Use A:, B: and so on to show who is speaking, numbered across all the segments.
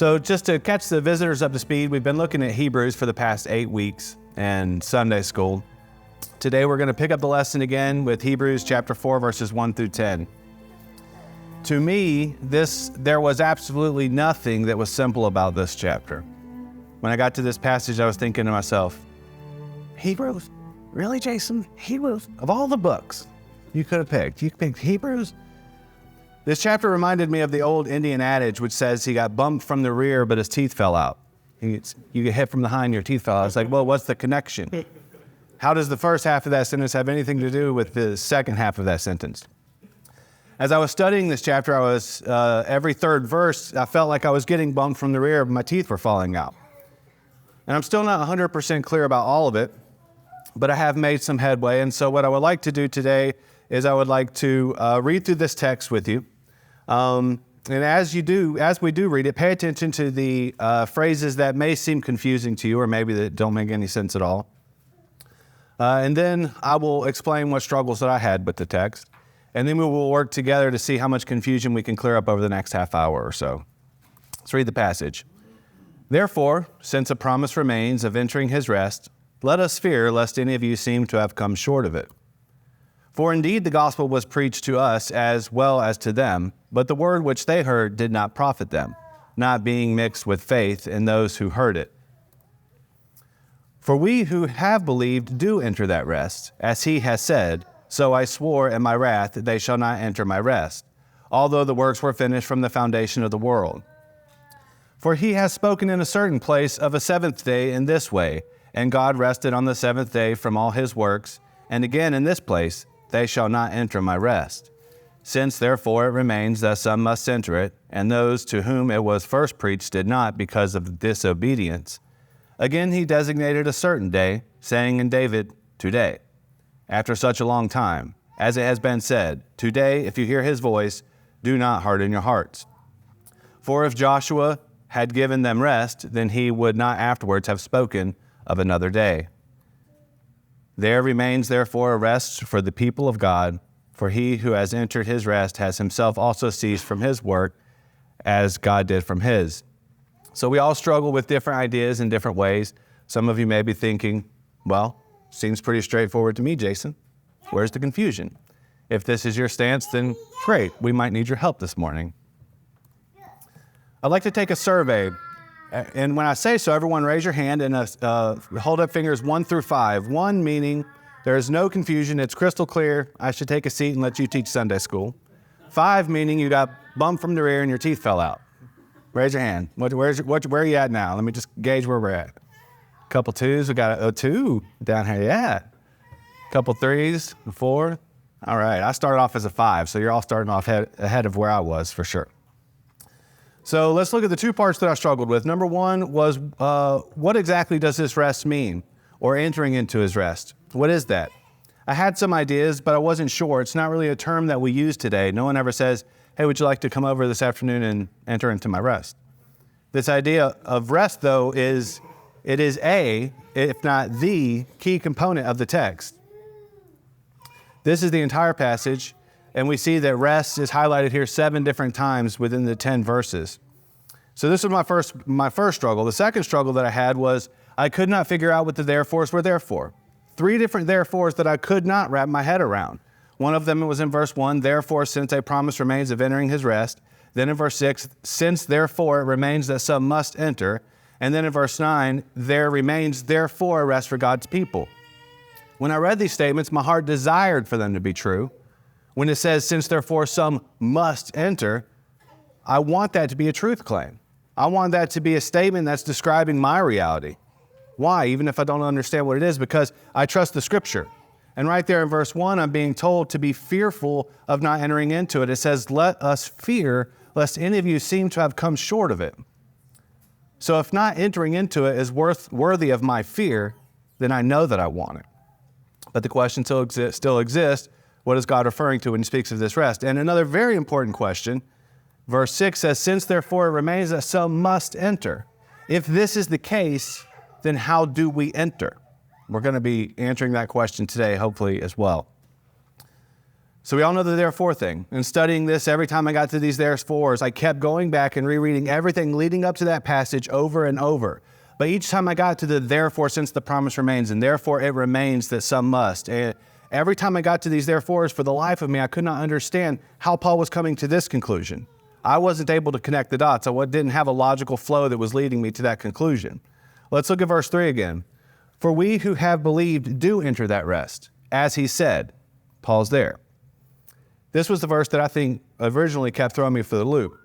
A: So just to catch the visitors up to speed, we've been looking at Hebrews for the past 8 weeks and Sunday school. Today we're going to pick up the lesson again with Hebrews chapter 4, verses 1 through 10. To me, there was absolutely nothing that was simple about this chapter. When I got to this passage, I was thinking to myself, Hebrews? Really, Jason? Hebrews? Of all the books you could have picked, you picked Hebrews? This chapter reminded me of the old Indian adage which says he got bumped from the rear, but his teeth fell out. You get hit from behind, your teeth fell out. It's like, well, what's the connection? How does the first half of that sentence have anything to do with the second half of that sentence? As I was studying this chapter, every third verse, I felt like I was getting bumped from the rear, but my teeth were falling out. And I'm still not 100% clear about all of it, but I have made some headway. And so what I would like to do today is I would like to read through this text with you. And as we do read it, pay attention to the phrases that may seem confusing to you or maybe that don't make any sense at all. And then I will explain what struggles that I had with the text. And then we will work together to see how much confusion we can clear up over the next half hour or so. Let's read the passage. Therefore, since a promise remains of entering his rest, let us fear lest any of you seem to have come short of it. For indeed the gospel was preached to us as well as to them, but the word which they heard did not profit them, not being mixed with faith in those who heard it. For we who have believed do enter that rest, as he has said, so I swore in my wrath that they shall not enter my rest, although the works were finished from the foundation of the world. For he has spoken in a certain place of a seventh day in this way, and God rested on the seventh day from all his works, and again in this place, they shall not enter my rest. Since therefore it remains that some must enter it, and those to whom it was first preached did not because of disobedience. Again he designated a certain day, saying in David, today, after such a long time, as it has been said, today if you hear his voice, do not harden your hearts. For if Joshua had given them rest, then he would not afterwards have spoken of another day. There remains therefore a rest for the people of God, for he who has entered his rest has himself also ceased from his work as God did from his. So we all struggle with different ideas in different ways. Some of you may be thinking, well, seems pretty straightforward to me, Jason. Where's the confusion? If this is your stance, then great, we might need your help this morning. I'd like to take a survey. And when I say so, everyone raise your hand and hold up fingers 1 through 5. 1 meaning there is no confusion, it's crystal clear, I should take a seat and let you teach Sunday school. 5 meaning you got bumped from the rear and your teeth fell out. Raise your hand. Where are you at now? Let me just gauge where we're at. Couple 2s, we got a 2 down here, yeah. Couple 3s, 4. All right, I started off as a 5, so you're all starting off ahead of where I was for sure. So let's look at the 2 parts that I struggled with. Number 1 was, what exactly does this rest mean? Or entering into his rest. What is that? I had some ideas, but I wasn't sure. It's not really a term that we use today. No one ever says, hey, would you like to come over this afternoon and enter into my rest? This idea of rest, though, is a, if not the, key component of the text. This is the entire passage. And we see that rest is highlighted here 7 different times within the 10 verses. So this was my first struggle. The second struggle that I had was I could not figure out what the therefores were there for. 3 different therefores that I could not wrap my head around. One of them was in verse 1, therefore since a promise remains of entering his rest. Then in verse 6, since therefore it remains that some must enter. And then in verse 9, there remains therefore a rest for God's people. When I read these statements, my heart desired for them to be true. When it says, since therefore some must enter, I want that to be a truth claim. I want that to be a statement that's describing my reality. Why? Even if I don't understand what it is, because I trust the scripture. And right there in verse 1, I'm being told to be fearful of not entering into it. It says, let us fear lest any of you seem to have come short of it. So if not entering into it is worthy of my fear, then I know that I want it. But the question still exists. What is God referring to when he speaks of this rest? And another very important question, verse 6 says, since therefore it remains that some must enter. If this is the case, then how do we enter? We're going to be answering that question today, hopefully as well. So we all know the therefore thing. And studying this, every time I got to these therefores, I kept going back and rereading everything leading up to that passage over and over. But each time I got to the therefore, since the promise remains, and therefore it remains that some must. And every time I got to these therefores, for the life of me, I could not understand how Paul was coming to this conclusion. I wasn't able to connect the dots. I didn't have a logical flow that was leading me to that conclusion. Let's look at verse 3 again. For we who have believed do enter that rest, as he said. Paul's there. This was the verse that I think originally kept throwing me for the loop.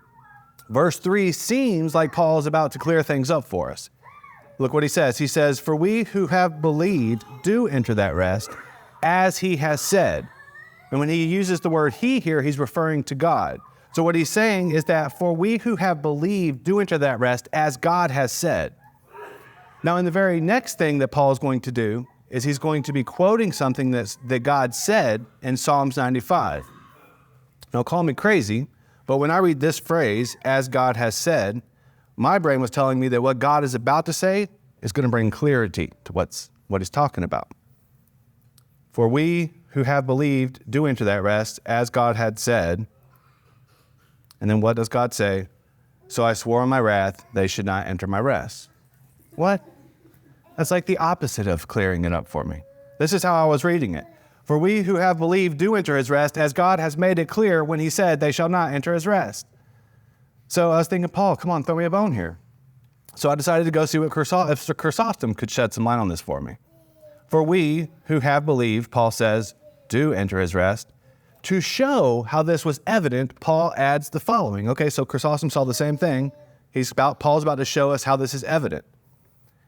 A: Verse 3 seems like Paul is about to clear things up for us. Look what he says. He says, for we who have believed do enter that rest, as he has said. And when he uses the word he here, he's referring to God. So what he's saying is that for we who have believed do enter that rest, as God has said. Now, in the very next thing that Paul is going to do is he's going to be quoting something that God said in Psalms 95. Now, call me crazy, but when I read this phrase, as God has said, my brain was telling me that what God is about to say is going to bring clarity to what he's talking about. For we who have believed do enter that rest, as God had said. And then what does God say? So I swore in my wrath, they should not enter my rest. What? That's like the opposite of clearing it up for me. This is how I was reading it. For we who have believed do enter his rest, as God has made it clear when he said they shall not enter his rest. So I was thinking, Paul, come on, throw me a bone here. So I decided to go see if Chrysostom could shed some light on this for me. For we who have believed, Paul says, do enter his rest. To show how this was evident, Paul adds the following. Okay, so Chrysostom saw the same thing. Paul's about to show us how this is evident.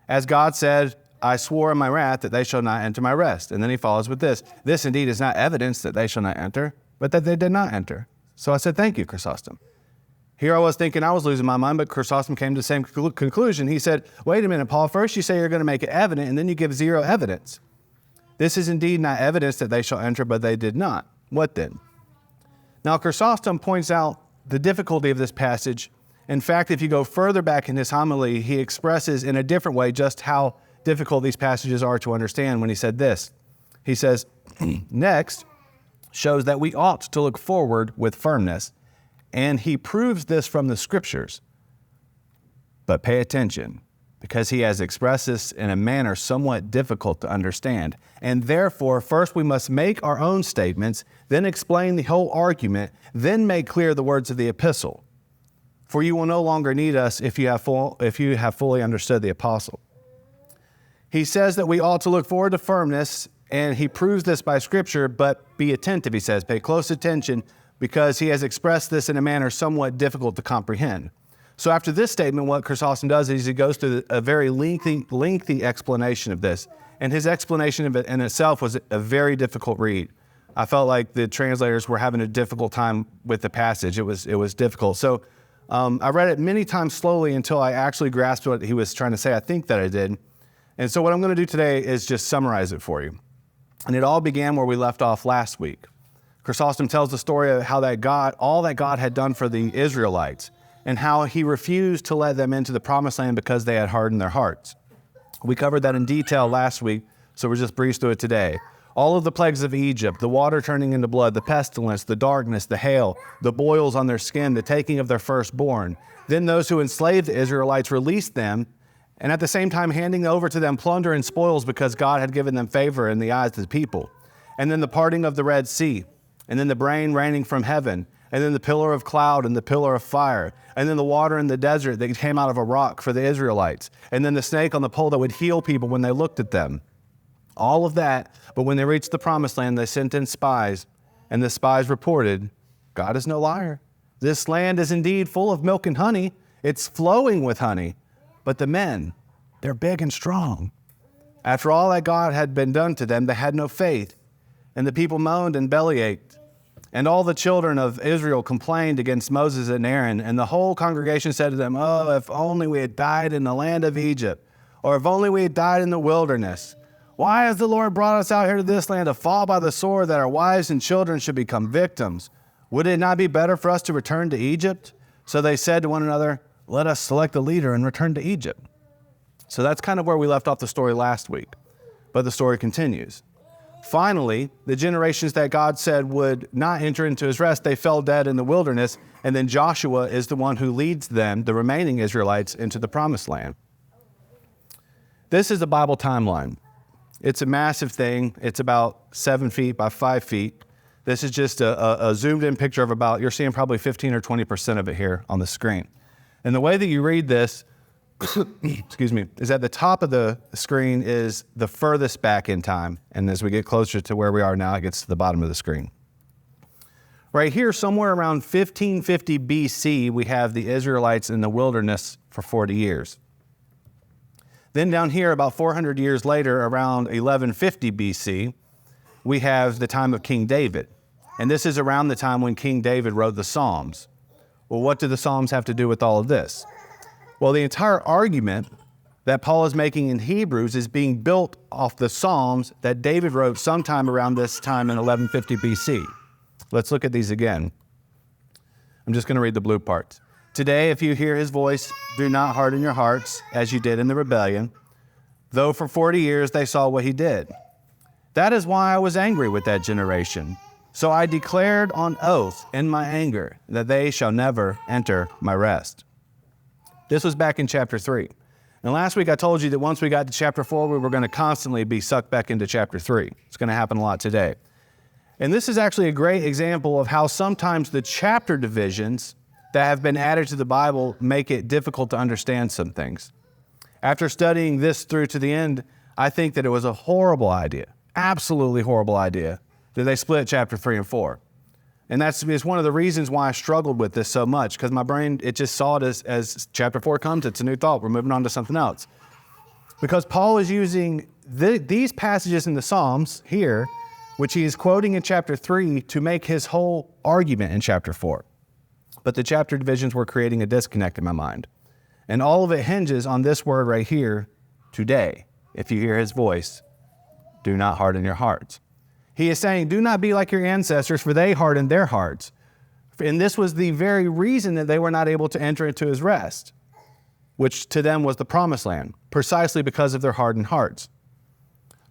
A: As God said, I swore in my wrath that they shall not enter my rest. And then he follows with this. This indeed is not evidence that they shall not enter, but that they did not enter. So I said, thank you, Chrysostom. Here I was thinking I was losing my mind, but Chrysostom came to the same conclusion. He said, wait a minute, Paul, first you say you're going to make it evident, and then you give zero evidence. This is indeed not evidence that they shall enter, but they did not. What then? Now, Chrysostom points out the difficulty of this passage. In fact, if you go further back in his homily, he expresses in a different way just how difficult these passages are to understand when he said this. He says, next shows that we ought to look forward with firmness, and he proves this from the scriptures. But pay attention, because he has expressed this in a manner somewhat difficult to understand. And therefore, first we must make our own statements, then explain the whole argument, then make clear the words of the epistle. For you will no longer need us if you have fully understood the apostle. He says that we ought to look forward to firmness, and he proves this by scripture, but be attentive, he says. Pay close attention, because he has expressed this in a manner somewhat difficult to comprehend. So after this statement, what Chrysostom does is he goes through a very lengthy explanation of this. And his explanation of it in itself was a very difficult read. I felt like the translators were having a difficult time with the passage. It was difficult. So I read it many times slowly until I actually grasped what he was trying to say. I think that I did. And so what I'm going to do today is just summarize it for you. And it all began where we left off last week. Chrysostom tells the story of how all that God had done for the Israelites, and how he refused to let them into the promised land because they had hardened their hearts. We covered that in detail last week, so we'll just breeze through it today. All of the plagues of Egypt, the water turning into blood, the pestilence, the darkness, the hail, the boils on their skin, the taking of their firstborn. Then those who enslaved the Israelites released them, and at the same time handing over to them plunder and spoils because God had given them favor in the eyes of the people. And then the parting of the Red Sea, and then the rain raining from heaven, and then the pillar of cloud and the pillar of fire, and then the water in the desert that came out of a rock for the Israelites, and then the snake on the pole that would heal people when they looked at them. All of that, but when they reached the promised land, they sent in spies, and the spies reported, God is no liar. This land is indeed full of milk and honey. It's flowing with honey. But the men, they're big and strong. After all that God had been done to them, they had no faith, and the people moaned and bellyached. And all the children of Israel complained against Moses and Aaron, and the whole congregation said to them, oh, if only we had died in the land of Egypt, or if only we had died in the wilderness. Why has the Lord brought us out here to this land to fall by the sword, that our wives and children should become victims? Would it not be better for us to return to Egypt? So they said to one another, let us select a leader and return to Egypt. So that's kind of where we left off the story last week. But the story continues. Finally, the generations that God said would not enter into his rest, they fell dead in the wilderness, and then Joshua is the one who leads them, the remaining Israelites, into the promised land. This is a Bible timeline. It's a massive thing. It's about 7 feet by 5 feet. This is just a zoomed in picture of about, you're seeing probably 15 or 20% of it here on the screen. And the way that you read this, excuse me, is at the top of the screen is the furthest back in time. And as we get closer to where we are now, it gets to the bottom of the screen. Right here, somewhere around 1550 BC, we have the Israelites in the wilderness for 40 years. Then down here, about 400 years later, around 1150 BC, we have the time of King David. And this is around the time when King David wrote the Psalms. Well, what do the Psalms have to do with all of this? Well, the entire argument that Paul is making in Hebrews is being built off the Psalms that David wrote sometime around this time in 1150 BC. Let's look at these again. I'm just going to read the blue parts. Today, if you hear his voice, do not harden your hearts as you did in the rebellion, though for 40 years they saw what he did. That is why I was angry with that generation. So I declared on oath in my anger that they shall never enter my rest. This was back in chapter 3. And last week I told you that once we got to chapter 4, we were going to constantly be sucked back into chapter 3. It's going to happen a lot today. And this is actually a great example of how sometimes the chapter divisions that have been added to the Bible make it difficult to understand some things. After studying this through to the end, I think that it was a horrible idea, absolutely horrible idea, that they split chapter 3 and 4. And that's one of the reasons why I struggled with this so much, because my brain, it just saw it as chapter 4 comes, it's a new thought, we're moving on to something else. Because Paul is using these passages in the Psalms here, which he is quoting in chapter 3 to make his whole argument in chapter 4. But the chapter divisions were creating a disconnect in my mind. And all of it hinges on this word right here, today. If you hear his voice, do not harden your hearts. He is saying, do not be like your ancestors, for they hardened their hearts. And this was the very reason that they were not able to enter into his rest, which to them was the promised land, precisely because of their hardened hearts.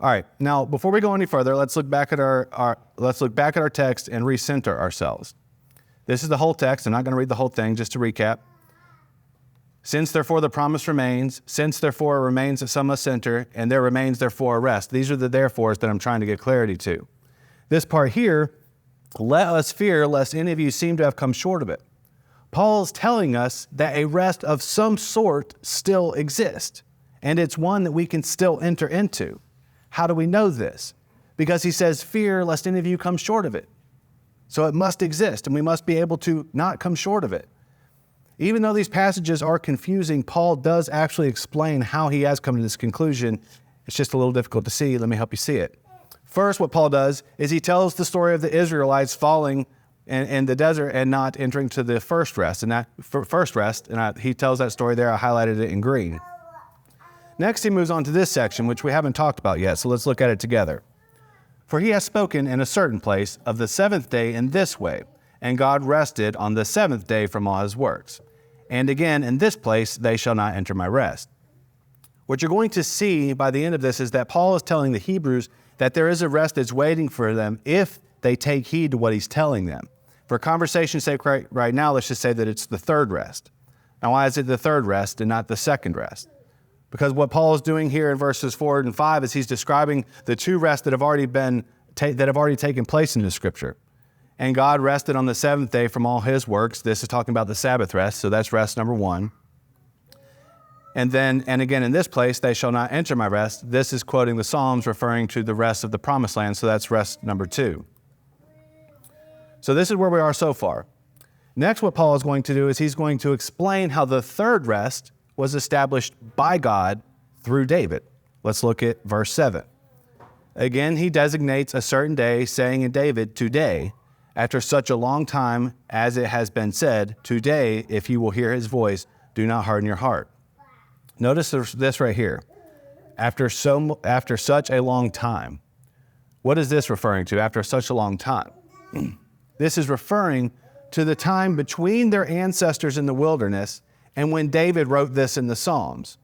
A: All right, now before we go any further, let's look back at our text and recenter ourselves. This is the whole text. I'm not going to read the whole thing, just to recap. Since therefore the promise remains, since therefore it remains that some must enter, and there remains therefore a rest. These are the therefores that I'm trying to get clarity to. This part here, let us fear lest any of you seem to have come short of it. Paul is telling us that a rest of some sort still exists, and it's one that we can still enter into. How do we know this? Because he says, fear lest any of you come short of it. So it must exist, and we must be able to not come short of it. Even though these passages are confusing, Paul does actually explain how he has come to this conclusion. It's just a little difficult to see. Let me help you see it. First, what Paul does is he tells the story of the Israelites falling in the desert and not entering to the first rest. And he tells that story there. I highlighted it in green. Next, he moves on to this section, which we haven't talked about yet, so let's look at it together. For he has spoken in a certain place of the seventh day in this way, and God rested on the seventh day from all his works. And again, in this place, they shall not enter my rest. What you're going to see by the end of this is that Paul is telling the Hebrews that there is a rest that's waiting for them if they take heed to what he's telling them. For conversation's sake right now, let's just say that it's the third rest. Now, why is it the third rest and not the second rest? Because what Paul is doing here in verses 4 and 5 is he's describing the two rests that have already taken place in the Scripture. And God rested on the seventh day from all his works. This is talking about the Sabbath rest, so that's rest number 1. And again, in this place, they shall not enter my rest. This is quoting the Psalms, referring to the rest of the promised land, so that's rest number 2. So this is where we are so far. Next, what Paul is going to do is he's going to explain how the third rest was established by God through David. Let's look at verse 7. Again, he designates a certain day, saying in David, today, after such a long time as it has been said, today, if you will hear his voice, do not harden your heart. Notice this right here. After such a long time. What is this referring to, after such a long time? This is referring to the time between their ancestors in the wilderness and when David wrote this in the Psalms.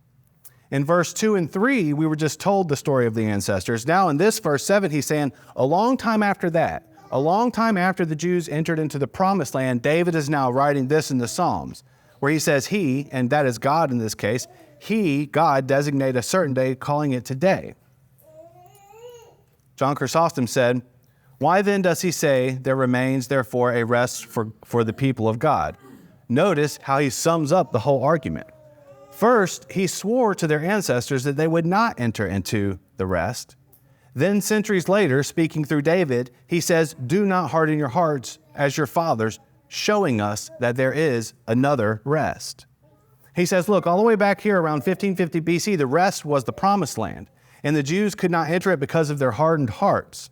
A: In verse 2 and 3, we were just told the story of the ancestors. Now in this verse 7, he's saying, a long time after that, a long time after the Jews entered into the promised land, David is now writing this in the Psalms, where he says he, and that is God in this case, he, God, designated a certain day, calling it today. John Chrysostom said, why then does he say there remains therefore a rest for the people of God? Notice how he sums up the whole argument. First, he swore to their ancestors that they would not enter into the rest. Then centuries later, speaking through David, he says, do not harden your hearts as your fathers, showing us that there is another rest. He says, look, all the way back here around 1550 BC, the rest was the promised land, and the Jews could not enter it because of their hardened hearts.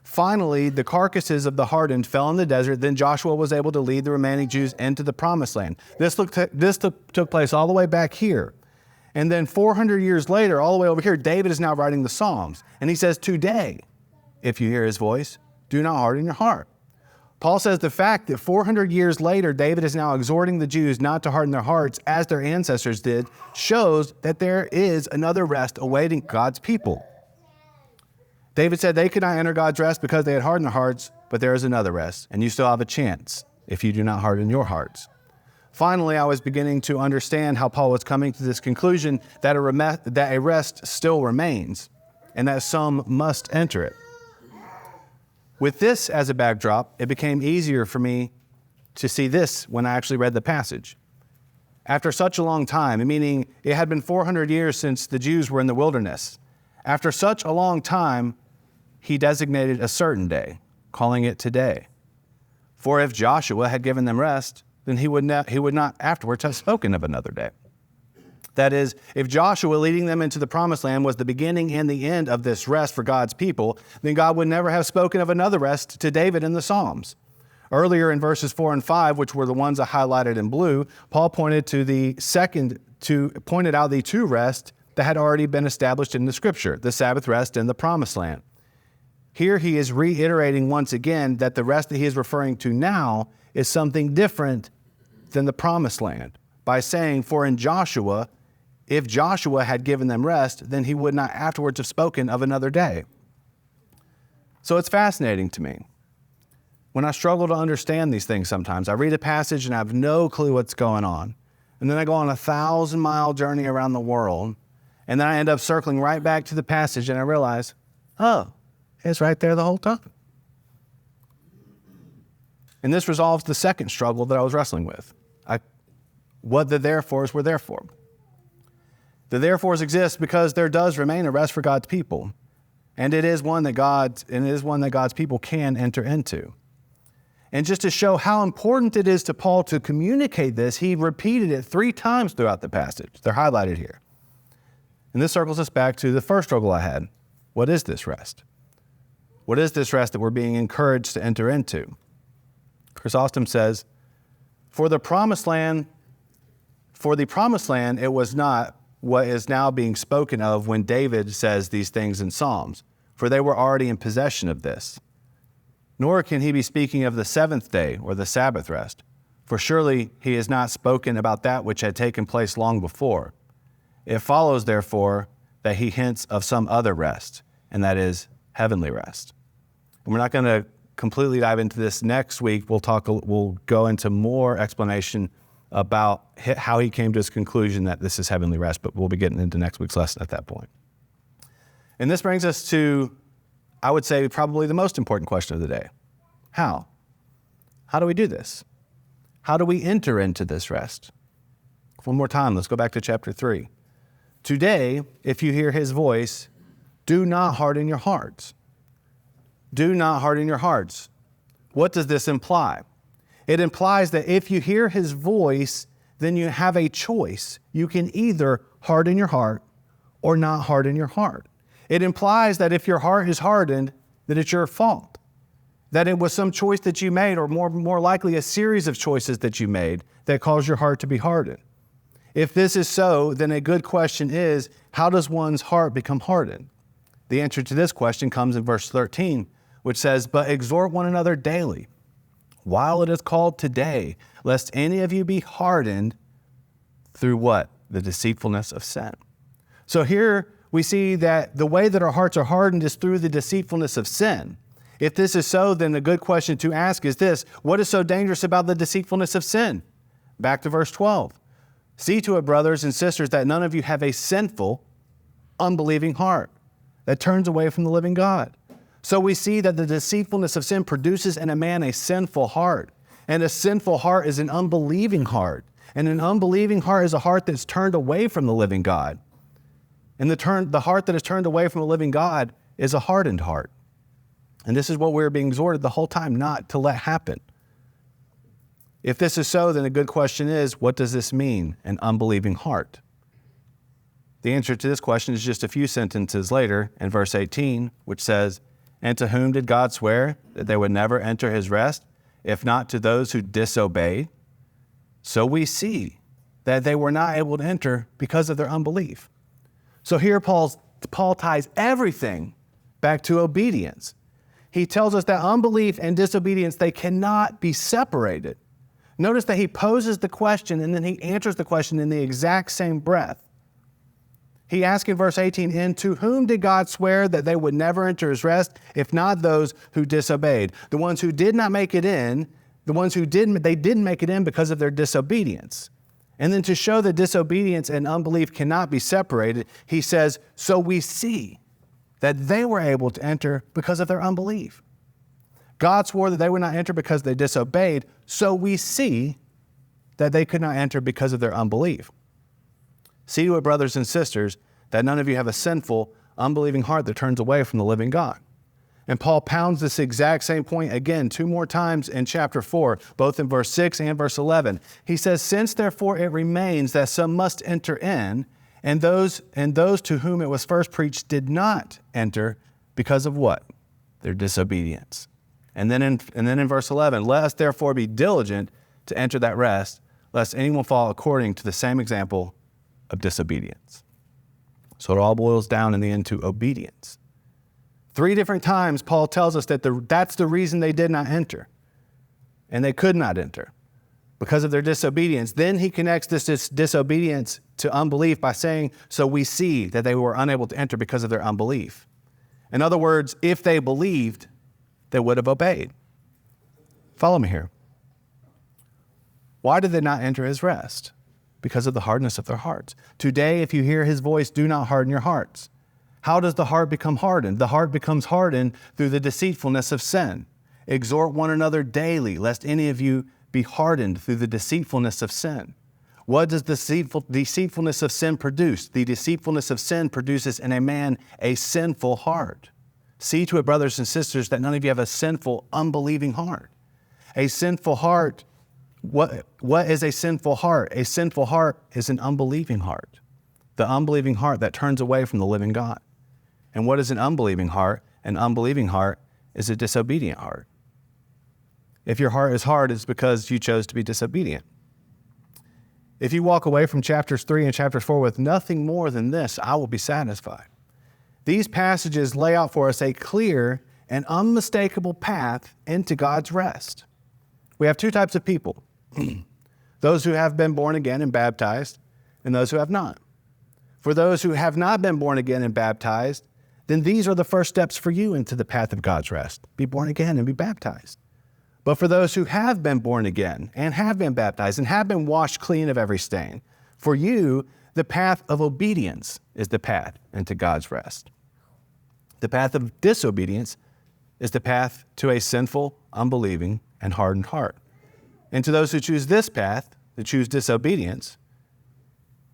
A: Finally, the carcasses of the hardened fell in the desert. Then Joshua was able to lead the remaining Jews into the promised land. This took place all the way back here. And then 400 years later, all the way over here, David is now writing the Psalms. And he says, today, if you hear his voice, do not harden your heart. Paul says the fact that 400 years later, David is now exhorting the Jews not to harden their hearts as their ancestors did, shows that there is another rest awaiting God's people. David said they could not enter God's rest because they had hardened their hearts, but there is another rest, and you still have a chance if you do not harden your hearts. Finally, I was beginning to understand how Paul was coming to this conclusion that a rest still remains, and that some must enter it. With this as a backdrop, it became easier for me to see this when I actually read the passage. After such a long time, meaning it had been 400 years since the Jews were in the wilderness, after such a long time, he designated a certain day, calling it today. For if Joshua had given them rest, then he would not afterwards have spoken of another day. That is, if Joshua leading them into the promised land was the beginning and the end of this rest for God's people, then God would never have spoken of another rest to David in the Psalms. Earlier in verses 4 and 5, which were the ones I highlighted in blue, Paul pointed out the two rests that had already been established in the Scripture, the Sabbath rest and the promised land. Here he is reiterating once again that the rest that he is referring to now is something different than the promised land by saying, for in Joshua, if Joshua had given them rest, then he would not afterwards have spoken of another day. So it's fascinating to me. When I struggle to understand these things sometimes, I read a passage and I have no clue what's going on. And then I go on a 1,000-mile journey around the world, and then I end up circling right back to the passage and I realize, oh, it's right there the whole time. And this resolves the second struggle that I was wrestling with. What the therefores were there for. The therefores exist because there does remain a rest for God's people. And it is one that God's people can enter into. And just to show how important it is to Paul to communicate this, he repeated it 3 times throughout the passage. They're highlighted here. And this circles us back to the first struggle I had. What is this rest? What is this rest that we're being encouraged to enter into? Chrysostom says, for the promised land, it was not what is now being spoken of when David says these things in Psalms, for they were already in possession of this. Nor can he be speaking of the seventh day or the Sabbath rest, for surely he has not spoken about that which had taken place long before. It follows, therefore, that he hints of some other rest, and that is heavenly rest. And we're not going to completely dive into this next week. We'll go into more explanation about how he came to his conclusion that this is heavenly rest, but we'll be getting into next week's lesson at that point. And this brings us to, I would say, probably the most important question of the day. How? How do we do this? How do we enter into this rest? One more time, let's go back to chapter 3. Today, if you hear his voice, do not harden your hearts. Do not harden your hearts. What does this imply? It implies that if you hear his voice, then you have a choice. You can either harden your heart or not harden your heart. It implies that if your heart is hardened, that it's your fault. That it was some choice that you made, or more likely a series of choices that you made that caused your heart to be hardened. If this is so, then a good question is, how does one's heart become hardened? The answer to this question comes in verse 13, which says, but exhort one another daily, while it is called today, lest any of you be hardened through what? The deceitfulness of sin. So here we see that the way that our hearts are hardened is through the deceitfulness of sin. If this is so, then a good question to ask is this: what is so dangerous about the deceitfulness of sin? Back to verse 12. See to it, brothers and sisters, that none of you have a sinful, unbelieving heart that turns away from the living God. So we see that the deceitfulness of sin produces in a man a sinful heart. And a sinful heart is an unbelieving heart. And an unbelieving heart is a heart that's turned away from the living God. And the heart that is turned away from the living God is a hardened heart. And this is what we're being exhorted the whole time not to let happen. If this is so, then a good question is, what does this mean, an unbelieving heart? The answer to this question is just a few sentences later in verse 18, which says, and to whom did God swear that they would never enter his rest, if not to those who disobeyed? So we see that they were not able to enter because of their unbelief. So here Paul ties everything back to obedience. He tells us that unbelief and disobedience, they cannot be separated. Notice that he poses the question and then he answers the question in the exact same breath. He asks in verse 18, and to whom did God swear that they would never enter his rest, if not those who disobeyed? The ones who did not make it in, the ones who didn't make it in because of their disobedience. And then to show that disobedience and unbelief cannot be separated, he says, so we see that they were able to enter because of their unbelief. God swore that they would not enter because they disobeyed, so we see that they could not enter because of their unbelief. See to it, brothers and sisters, that none of you have a sinful, unbelieving heart that turns away from the living God. And Paul pounds this exact same point again 2 more times in chapter 4, both in verse 6 and verse 11. He says, since therefore it remains that some must enter in, and those to whom it was first preached did not enter because of what? Their disobedience. And then in verse 11, let us therefore be diligent to enter that rest, lest anyone fall according to the same example of disobedience. So it all boils down in the end to obedience. 3 different times Paul tells us that that's the reason they did not enter. And they could not enter because of their disobedience. Then he connects this disobedience to unbelief by saying, so we see that they were unable to enter because of their unbelief. In other words, if they believed, they would have obeyed. Follow me here. Why did they not enter his rest? Because of the hardness of their hearts. Today, if you hear his voice, do not harden your hearts. How does the heart become hardened? The heart becomes hardened through the deceitfulness of sin. Exhort one another daily, lest any of you be hardened through the deceitfulness of sin. What does the deceitfulness of sin produce? The deceitfulness of sin produces in a man a sinful heart. See to it, brothers and sisters, that none of you have a sinful, unbelieving heart. A sinful heart, what is a sinful heart? A sinful heart is an unbelieving heart. The unbelieving heart that turns away from the living God. And what is an unbelieving heart? An unbelieving heart is a disobedient heart. If your heart is hard, it's because you chose to be disobedient. If you walk away from chapters 3 and chapters 4 with nothing more than this, I will be satisfied. These passages lay out for us a clear and unmistakable path into God's rest. We have 2 types of people. Those who have been born again and baptized, and those who have not. For those who have not been born again and baptized, then these are the first steps for you into the path of God's rest. Be born again and be baptized. But for those who have been born again and have been baptized and have been washed clean of every stain, for you, the path of obedience is the path into God's rest. The path of disobedience is the path to a sinful, unbelieving, and hardened heart. And to those who choose this path, who choose disobedience,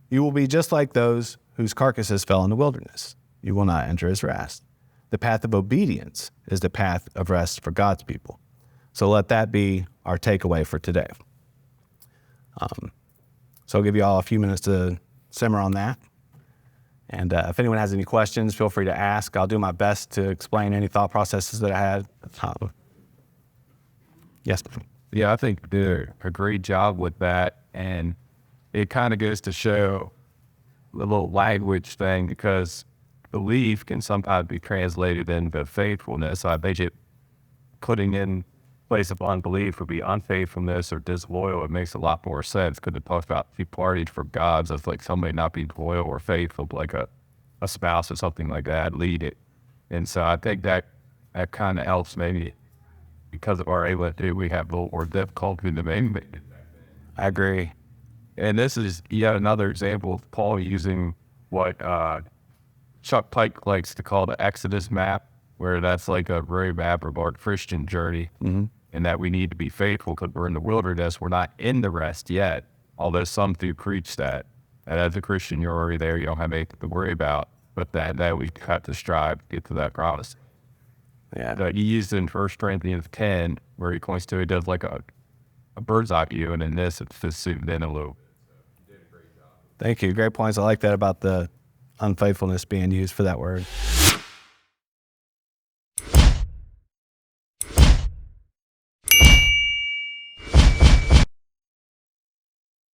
A: you will be just like those whose carcasses fell in the wilderness. You will not enter his rest. The path of obedience is the path of rest for God's people. So let that be our takeaway for today. So I'll give you all a few minutes to simmer on that. And if anyone has any questions, feel free to ask. I'll do my best to explain any thought processes that I had. Yes.
B: Yeah, I think they did a great job with that. And it kind of goes to show the little language thing, because belief can sometimes be translated into faithfulness. I bet you putting in place of unbelief would be unfaithfulness or disloyal. It makes a lot more sense because it talks about departing from God. So it's like somebody not being loyal or faithful, like a a spouse or something like that lead it. And so I think that kind of helps maybe because of our ability, we have a little more difficulty to make it.
A: I agree.
B: And this is yet another example of Paul using what Chuck Pike likes to call the Exodus map, where that's like a road map of our Christian journey, and that we need to be faithful because we're in the wilderness. We're not in the rest yet, although some do preach that. And as a Christian, you're already there. You don't have anything to worry about, but that we have to strive to get to that promise.
A: Yeah.
B: He used it in 1 Corinthians 10, where he points to it does like a bird's eye view, and in this, it's just zoomed in a little.
A: Thank you. Great points. I like that about the unfaithfulness being used for that word.